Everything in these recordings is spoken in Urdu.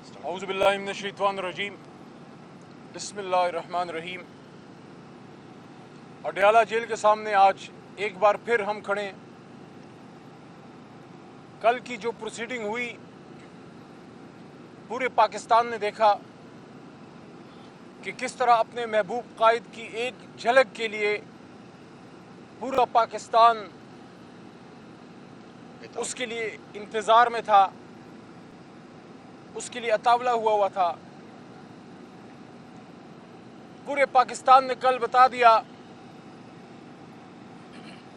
اعوذ باللہ من الشیطان الرجیم بسم اللہ الرحمن الرحیم۔ اڈیالہ جیل کے سامنے آج ایک بار پھر ہم کھڑے ہیں۔ کل کی جو پروسیڈنگ ہوئی پورے پاکستان نے دیکھا کہ کس طرح اپنے محبوب قائد کی ایک جھلک کے لیے پورا پاکستان اس کے لیے انتظار میں تھا، اس کے لیے اطاولہ ہوا تھا۔ پورے پاکستان نے کل بتا دیا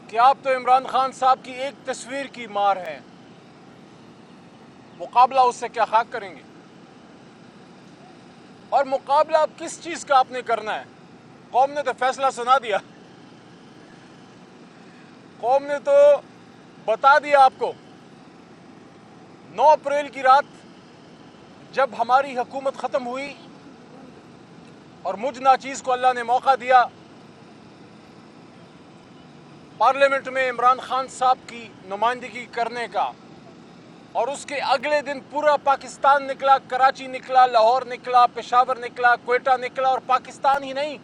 کہ آپ تو عمران خان صاحب کی ایک تصویر کی مار ہیں، مقابلہ اس سے کیا خاک کریں گے؟ اور مقابلہ اب کس چیز کا آپ نے کرنا ہے؟ قوم نے تو فیصلہ سنا دیا، قوم نے تو بتا دیا آپ کو۔ 9 اپریل کی رات جب ہماری حکومت ختم ہوئی اور مجھ ناچیز کو اللہ نے موقع دیا پارلیمنٹ میں عمران خان صاحب کی نمائندگی کرنے کا، اور اس کے اگلے دن پورا پاکستان نکلا، کراچی نکلا، لاہور نکلا، پشاور نکلا، کوئٹہ نکلا، اور پاکستان ہی نہیں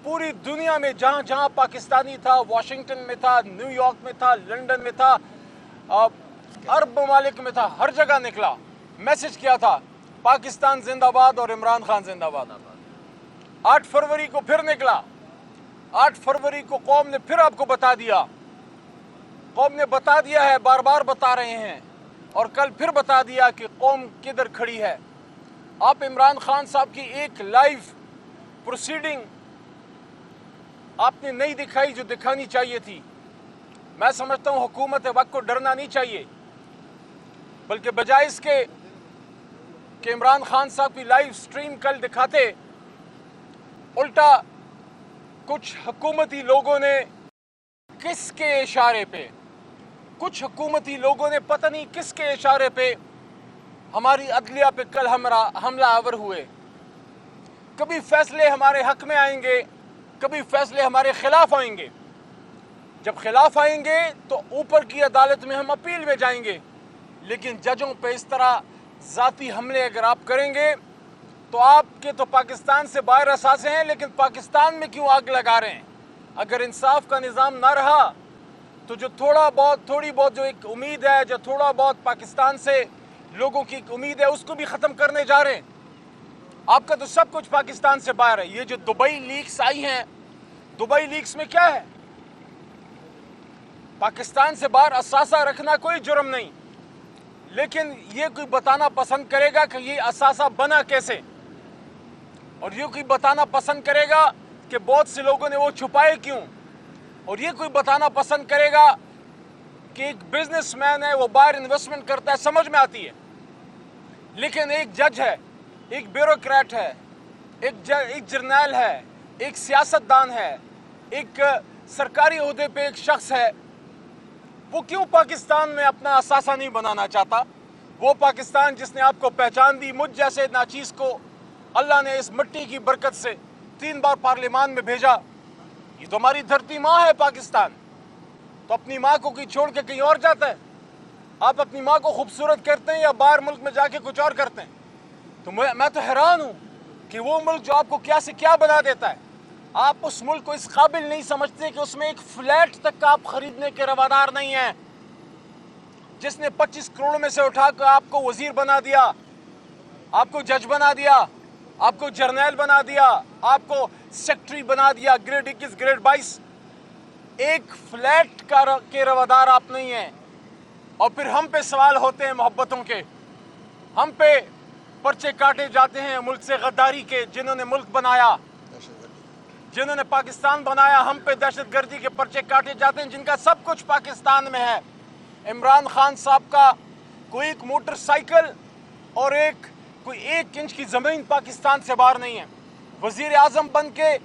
پوری دنیا میں جہاں جہاں پاکستانی تھا، واشنگٹن میں تھا، نیو یارک میں تھا، لندن میں تھا، عرب ممالک میں تھا، ہر جگہ نکلا، میسج کیا تھا پاکستان زندہ باد اور عمران خان زندہ باد۔ 8 فروری کو پھر نکلا، 8 فروری کو قوم نے پھر آپ کو بتا دیا، قوم نے بتا دیا ہے، بار بار بتا رہے ہیں، اور کل پھر بتا دیا کہ قوم کدھر کھڑی ہے۔ آپ عمران خان صاحب کی ایک لائیو پروسیڈنگ آپ نے نہیں دکھائی جو دکھانی چاہیے تھی۔ میں سمجھتا ہوں حکومت وقت کو ڈرنا نہیں چاہیے، بلکہ بجائے اس کے کہ عمران خان صاحب کی لائیو سٹریم کل دکھاتے، الٹا کچھ حکومتی لوگوں نے کس کے اشارے پہ، کچھ حکومتی لوگوں نے پتہ نہیں کس کے اشارے پہ ہماری عدلیہ پہ کل حملہ آور ہوئے۔ کبھی فیصلے ہمارے حق میں آئیں گے، کبھی فیصلے ہمارے خلاف آئیں گے۔ جب خلاف آئیں گے تو اوپر کی عدالت میں ہم اپیل میں جائیں گے، لیکن ججوں پہ اس طرح ذاتی حملے اگر آپ کریں گے تو آپ کے تو پاکستان سے باہر اثاثے ہیں، لیکن پاکستان میں کیوں آگ لگا رہے ہیں؟ اگر انصاف کا نظام نہ رہا تو جو تھوڑی بہت جو ایک امید ہے، جو تھوڑا بہت پاکستان سے لوگوں کی ایک امید ہے، اس کو بھی ختم کرنے جا رہے ہیں۔ آپ کا تو سب کچھ پاکستان سے باہر ہے۔ یہ جو دبئی لیکس آئی ہیں، دبئی لیکس میں کیا ہے؟ پاکستان سے باہر اثاثہ رکھنا کوئی جرم نہیں، لیکن یہ کوئی بتانا پسند کرے گا کہ یہ اثاثہ بنا کیسے، اور یہ کوئی بتانا پسند کرے گا کہ بہت سے لوگوں نے وہ چھپائے کیوں، اور یہ کوئی بتانا پسند کرے گا کہ ایک بزنس مین ہے، وہ باہر انویسٹمنٹ کرتا ہے، سمجھ میں آتی ہے، لیکن ایک جج ہے، ایک بیوروکریٹ ہے، ایک جرنیل ہے، ایک سیاستدان ہے، ایک سرکاری عہدے پہ ایک شخص ہے، وہ کیوں پاکستان میں اپنا اثاثہ نہیں بنانا چاہتا؟ وہ پاکستان جس نے آپ کو پہچان دی، مجھ جیسے ناچیز کو اللہ نے اس مٹی کی برکت سے 3 بار پارلیمان میں بھیجا۔ یہ تو ہماری دھرتی ماں ہے پاکستان، تو اپنی ماں کو کوئی چھوڑ کے کہیں اور جاتا ہے؟ آپ اپنی ماں کو خوبصورت کرتے ہیں یا باہر ملک میں جا کے کچھ اور کرتے ہیں؟ تو میں تو حیران ہوں کہ وہ ملک جو آپ کو کیا سے کیا بنا دیتا ہے، آپ اس ملک کو اس قابل نہیں سمجھتے کہ اس میں ایک فلیٹ تک آپ خریدنے کے روادار نہیں ہیں، جس نے 25 کروڑ میں سے اٹھا کر آپ کو وزیر بنا دیا، آپ کو جج بنا دیا، آپ کو جرنیل بنا دیا، آپ کو سیکٹری بنا دیا، گریڈ 21 گریڈ 22۔ ایک فلیٹ کے روادار آپ نہیں ہیں، اور پھر ہم پہ سوال ہوتے ہیں محبتوں کے، ہم پہ پرچے کاٹے جاتے ہیں ملک سے غداری کے، جنہوں نے ملک بنایا، جنہوں نے پاکستان بنایا، ہم پہ دہشت گردی کے پرچے کاٹے جاتے ہیں، جن کا سب کچھ پاکستان میں ہے۔ عمران خان صاحب کا کوئی ایک موٹر سائیکل اور کوئی 1 انچ کی زمین پاکستان سے باہر نہیں ہے۔ وزیر اعظم بن کے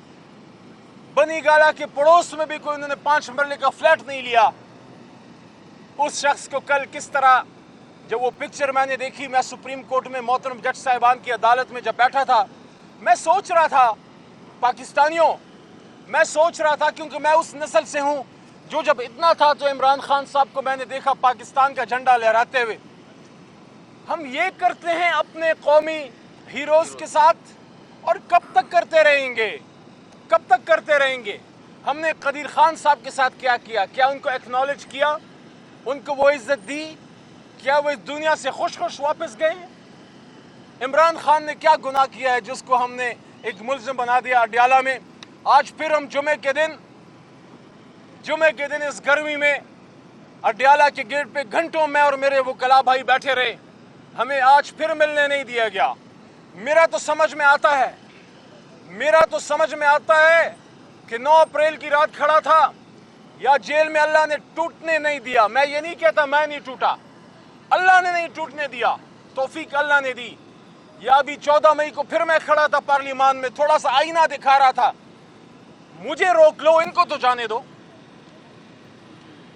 بنی گالا کے پڑوس میں بھی کوئی انہوں نے 5 مرلے کا فلیٹ نہیں لیا۔ اس شخص کو کل کس طرح، جب وہ پکچر میں نے دیکھی، میں سپریم کورٹ میں محترم جج صاحبان کی عدالت میں جب بیٹھا تھا، میں سوچ رہا تھا پاکستانیوں، میں سوچ رہا تھا، کیونکہ میں اس نسل سے ہوں جو جب اتنا تھا تو عمران خان صاحب کو میں نے دیکھا پاکستان کا جھنڈا لہراتے ہوئے، ہم یہ کرتے ہیں اپنے قومی ہیروز کے ساتھ، اور کب تک کرتے رہیں گے؟ کب تک کرتے رہیں گے؟ ہم نے قدیر خان صاحب کے ساتھ کیا کیا؟ کیا ان کو ایکنالج کیا؟ ان کو وہ عزت دی؟ کیا وہ اس دنیا سے خوش خوش واپس گئے؟ عمران خان نے کیا گناہ کیا ہے جس کو ہم نے ایک ملزم بنا دیا اڈیالہ میں؟ آج پھر ہم جمعے کے دن اس گرمی میں اڈیالہ کے گیٹ پہ گھنٹوں میں اور میرے وکلا بھائی بیٹھے رہے، ہمیں آج پھر ملنے نہیں دیا گیا۔ میرا تو سمجھ میں آتا ہے کہ 9 اپریل کی رات کھڑا تھا، یا جیل میں اللہ نے ٹوٹنے نہیں دیا۔ میں یہ نہیں کہتا میں نہیں ٹوٹا، اللہ نے نہیں ٹوٹنے دیا، توفیق اللہ نے دی۔ یا ابھی 14 مئی کو پھر میں کھڑا تھا پارلیمان میں، تھوڑا سا آئینہ دکھا رہا تھا، مجھے روک لو، ان کو تو جانے دو۔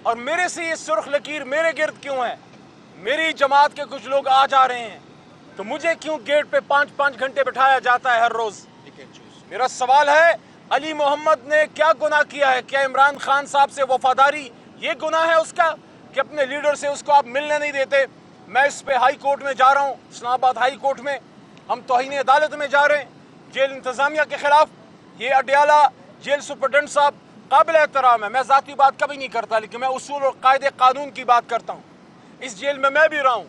اور میرے سے یہ سرخ لکیر میرے گرد کیوں ہے؟ میری جماعت کے کچھ لوگ آ جا رہے ہیں تو مجھے کیوں گیٹ پہ 5 گھنٹے بٹھایا جاتا ہے ہر روز؟ میرا سوال ہے، علی محمد نے کیا گناہ کیا ہے؟ کیا عمران خان صاحب سے وفاداری یہ گناہ ہے اس کا کہ اپنے لیڈر سے اس کو آپ ملنے نہیں دیتے؟ میں اس پہ ہائی کورٹ میں جا رہا ہوں، اسلام آباد ہائی کورٹ میں، ہم توہین عدالت میں جا رہے ہیں جیل انتظامیہ کے خلاف۔ یہ اڈیالہ جیل سپرڈنٹ صاحب قابل احترام ہے، میں ذاتی بات کبھی نہیں کرتا، لیکن میں اصول اور قاعدے قانون کی بات کرتا ہوں۔ اس جیل میں بھی رہا ہوں۔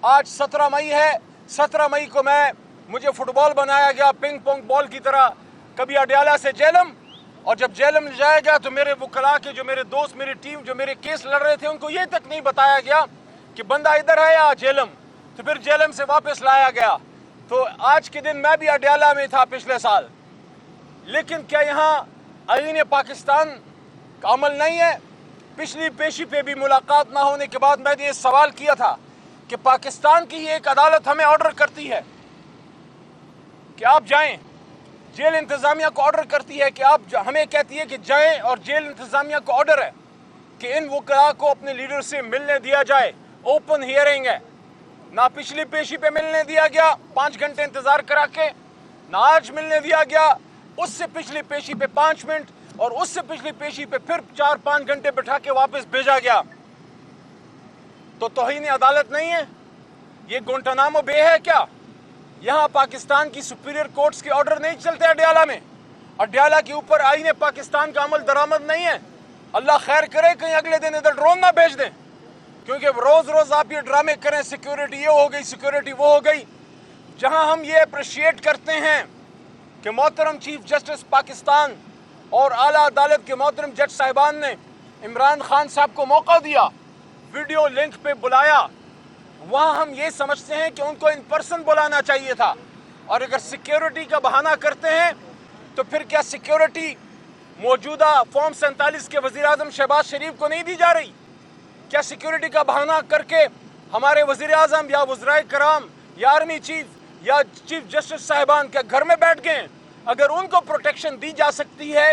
آج 17 مئی ہے، 17 مئی کو مجھے فٹ بال بنایا گیا پنگ پونگ بال کی طرح، کبھی اڈیالہ سے جیلم، اور جب جیلم جایا گیا تو میرے وکلا کے جو میرے دوست، میری ٹیم جو میرے کیس لڑ رہے تھے، ان کو یہ تک نہیں بتایا گیا کہ بندہ ادھر ہے یا جیلم، تو پھر جیلم سے واپس لایا گیا۔ تو آج کے دن میں بھی اڈیالہ میں تھا پچھلے سال، لیکن کیا یہاں آئین پاکستان کا عمل نہیں ہے؟ پچھلی پیشی پہ بھی ملاقات نہ ہونے کے بعد میں نے یہ سوال کیا تھا کہ پاکستان کی ایک عدالت ہمیں آرڈر کرتی ہے کہ آپ جائیں، جیل انتظامیہ کو آرڈر کرتی ہے کہ آپ ہمیں کہتی ہے کہ جائیں، اور جیل انتظامیہ کو آرڈر ہے کہ ان وکلا کو اپنے لیڈر سے ملنے دیا جائے، اوپن ہیئرنگ ہے۔ نہ پچھلی پیشی پہ ملنے دیا گیا 5 گھنٹے انتظار کرا کے، نہ آج ملنے دیا گیا، اس سے پچھلی پیشی پہ 5 منٹ، اور اس سے پچھلی پیشی پہ پھر 4-5 گھنٹے بٹھا کے واپس بھیجا گیا۔ تو توہین عدالت نہیں ہے؟ یہ گونٹانامو بے ہے کیا؟ یہاں پاکستان کی سپیریئر کورٹس کے آرڈر نہیں چلتے اڈیالہ میں؟ اڈیالہ کے اوپر آئین پاکستان کا عمل درآمد نہیں ہے؟ اللہ خیر کرے کہیں اگلے دن ادھر ڈرون نہ بھیج دیں، کیونکہ روز روز آپ یہ ڈرامے کریں، سیکیورٹی یہ ہو گئی، سیکیورٹی وہ ہو گئی۔ جہاں ہم یہ اپریشیٹ کرتے ہیں کہ محترم چیف جسٹس پاکستان اور اعلیٰ عدالت کے محترم جج صاحبان نے عمران خان صاحب کو موقع دیا، ویڈیو لنک پہ بلایا، وہاں ہم یہ سمجھتے ہیں کہ ان کو ان پرسن بلانا چاہیے تھا۔ اور اگر سیکیورٹی کا بہانہ کرتے ہیں تو پھر کیا سیکیورٹی موجودہ فارم 47 کے وزیر اعظم شہباز شریف کو نہیں دی جا رہی؟ کیا سیکیورٹی کا بہانہ کر کے ہمارے وزیر اعظم یا وزرائے کرام یا آرمی چیف یا چیف جسٹس صاحبان کے گھر میں بیٹھ گئے؟ اگر ان کو پروٹیکشن دی جا سکتی ہے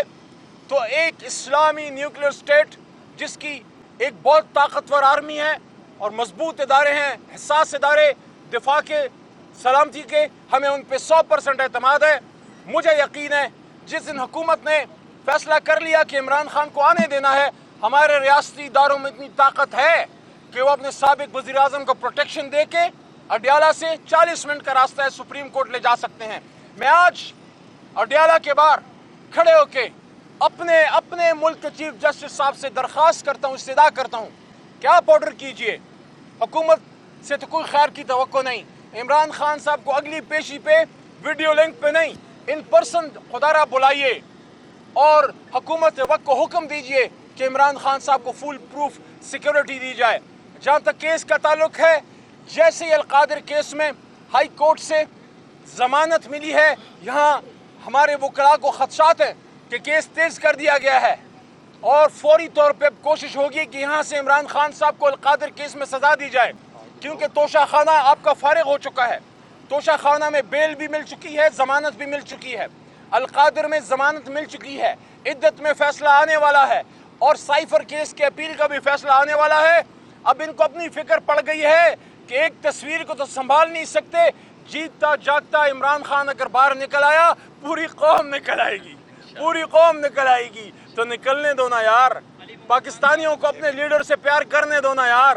تو ایک اسلامی نیوکلیئر سٹیٹ جس کی ایک بہت طاقتور آرمی ہے اور مضبوط ادارے ہیں، حساس ادارے دفاع کے، سلامتی کے، ہمیں ان پہ 100% اعتماد ہے۔ مجھے یقین ہے جس دن حکومت نے فیصلہ کر لیا کہ عمران خان کو آنے دینا ہے، ہمارے ریاستی اداروں میں اتنی طاقت ہے کہ وہ اپنے سابق وزیر اعظم کو پروٹیکشن دے کے اڈیالہ سے 40 منٹ کا راستہ ہے سپریم کورٹ لے جا سکتے ہیں۔ میں آج اڈیالہ کے باہر کھڑے ہو کے اپنے ملک کے چیف جسٹس صاحب سے درخواست کرتا ہوں، استدعا کرتا ہوں کہ آپ آرڈر کیجئے، حکومت سے تو کوئی خیر کی توقع نہیں، عمران خان صاحب کو اگلی پیشی پہ ویڈیو لنک پہ نہیں، ان پرسن خدا را بلائیے، اور حکومت وقت کو حکم دیجئے کہ عمران خان صاحب کو فل پروف سیکیورٹی دی جائے۔ جہاں تک کیس کا تعلق ہے، جیسے القادر کیس میں ہائی کورٹ سے ضمانت ملی ہے، یہاں ہمارے وکلاء کو خدشات ہیں کہ کیس تیز کر دیا گیا ہے، اور فوری طور پہ کوشش ہوگی کہ یہاں سے عمران خان صاحب کو القادر کیس میں سزا دی جائے، کیونکہ توشہ خانہ آپ کا فارغ ہو چکا ہے، توشہ خانہ میں بیل بھی مل چکی ہے، ضمانت بھی مل چکی ہے، القادر میں ضمانت مل چکی ہے، عدت میں فیصلہ آنے والا ہے، اور سائفر کیس کے اپیل کا بھی فیصلہ آنے والا ہے۔ اب ان کو اپنی فکر پڑ گئی ہے کہ ایک تصویر کو تو سنبھال نہیں سکتے، جیتتا جاگتا عمران خان اگر باہر نکل آیا پوری قوم نکل آئے گی، پوری قوم نکل آئے گی، تو نکلنے دو نا یار، پاکستانیوں کو اپنے لیڈر سے پیار کرنے دو نا یار۔